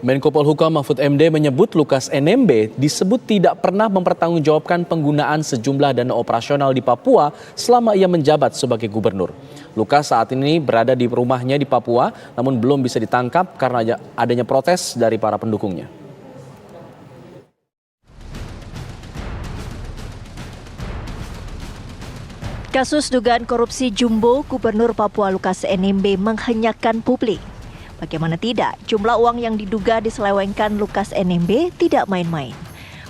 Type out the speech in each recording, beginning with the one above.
Menko Polhukam Mahfud MD menyebut Lukas NMB disebut tidak pernah mempertanggungjawabkan penggunaan sejumlah dana operasional di Papua selama ia menjabat sebagai gubernur. Lukas saat ini berada di rumahnya di Papua, namun belum bisa ditangkap karena adanya protes dari para pendukungnya. Kasus dugaan korupsi Jumbo Gubernur Papua Lukas NMB menghenyakkan publik. Bagaimana tidak, jumlah uang yang diduga diselewengkan Lukas NMB tidak main-main.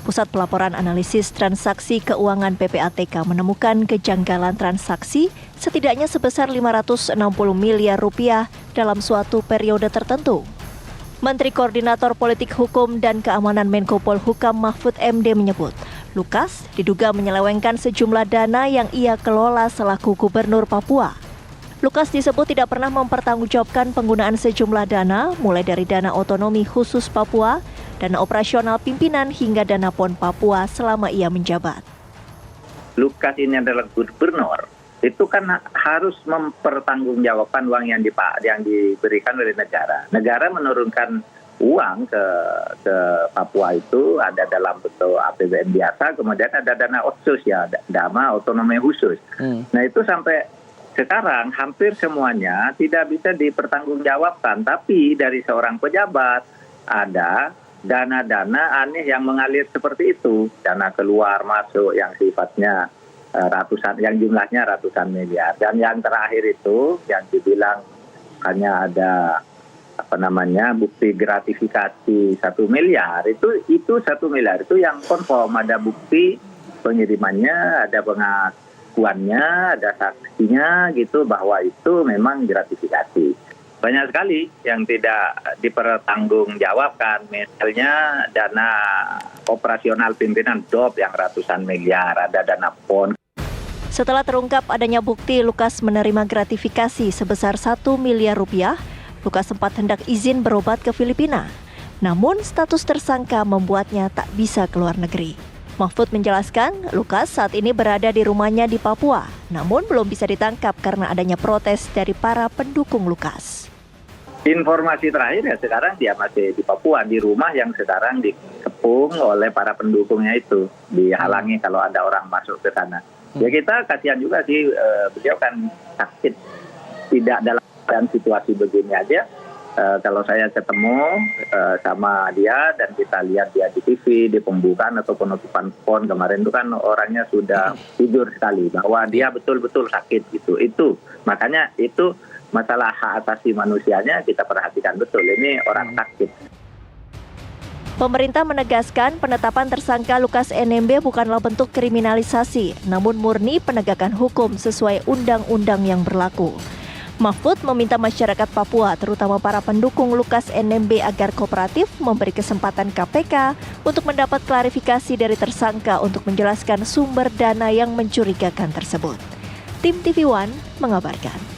Pusat Pelaporan Analisis Transaksi Keuangan PPATK menemukan kejanggalan transaksi setidaknya sebesar 560 miliar rupiah dalam suatu periode tertentu. Menteri Koordinator Politik Hukum dan Keamanan Menko Polhukam Mahfud MD menyebut, Lukas diduga menyelewengkan sejumlah dana yang ia kelola selaku Gubernur Papua. Lukas disebut tidak pernah mempertanggungjawabkan penggunaan sejumlah dana, mulai dari dana otonomi khusus Papua, dana operasional pimpinan hingga dana PON Papua selama ia menjabat. Lukas ini adalah gubernur, itu kan harus mempertanggungjawabkan uang yang diberikan oleh negara. Negara menurunkan uang ke Papua itu ada dalam bentuk APBN biasa, kemudian ada dana otsus ya, dana otonomi khusus. Nah itu sampai sekarang hampir semuanya tidak bisa dipertanggungjawabkan, tapi dari seorang pejabat ada dana-dana aneh yang mengalir seperti itu, dana keluar masuk yang sifatnya ratusan, yang jumlahnya ratusan miliar, dan yang terakhir itu yang dibilang hanya ada bukti gratifikasi 1 miliar, itu 1 miliar itu yang konform, ada bukti pengirimannya, ada pengakuannya, ada saksinya gitu bahwa itu memang gratifikasi. Banyak sekali yang tidak dipertanggungjawabkan, misalnya dana operasional pimpinan DOP yang ratusan miliar, ada dana PON. Setelah terungkap adanya bukti Lukas menerima gratifikasi sebesar 1 miliar rupiah, Lukas sempat hendak izin berobat ke Filipina. Namun status tersangka membuatnya tak bisa keluar negeri. Mahfud menjelaskan, Lukas saat ini berada di rumahnya di Papua, namun belum bisa ditangkap karena adanya protes dari para pendukung Lukas. Informasi terakhir ya sekarang dia masih di Papua, di rumah yang sekarang dikepung oleh para pendukungnya itu, dihalangi kalau ada orang masuk ke sana. Ya kita kasihan juga sih, beliau kan sakit, tidak dalam situasi begini aja. Kalau saya ketemu sama dia dan kita lihat dia di TV, di pembukaan atau penutupan PON kemarin itu kan orangnya sudah tidur sekali bahwa dia betul-betul sakit gitu. Itu makanya itu masalah hak asasi manusianya kita perhatikan betul. Ini orang sakit. Pemerintah menegaskan penetapan tersangka Lukas NMB bukanlah bentuk kriminalisasi, namun murni penegakan hukum sesuai undang-undang yang berlaku. Mahfud meminta masyarakat Papua, terutama para pendukung Lukas NMB agar kooperatif memberi kesempatan KPK untuk mendapat klarifikasi dari tersangka untuk menjelaskan sumber dana yang mencurigakan tersebut. Tim TV One mengabarkan.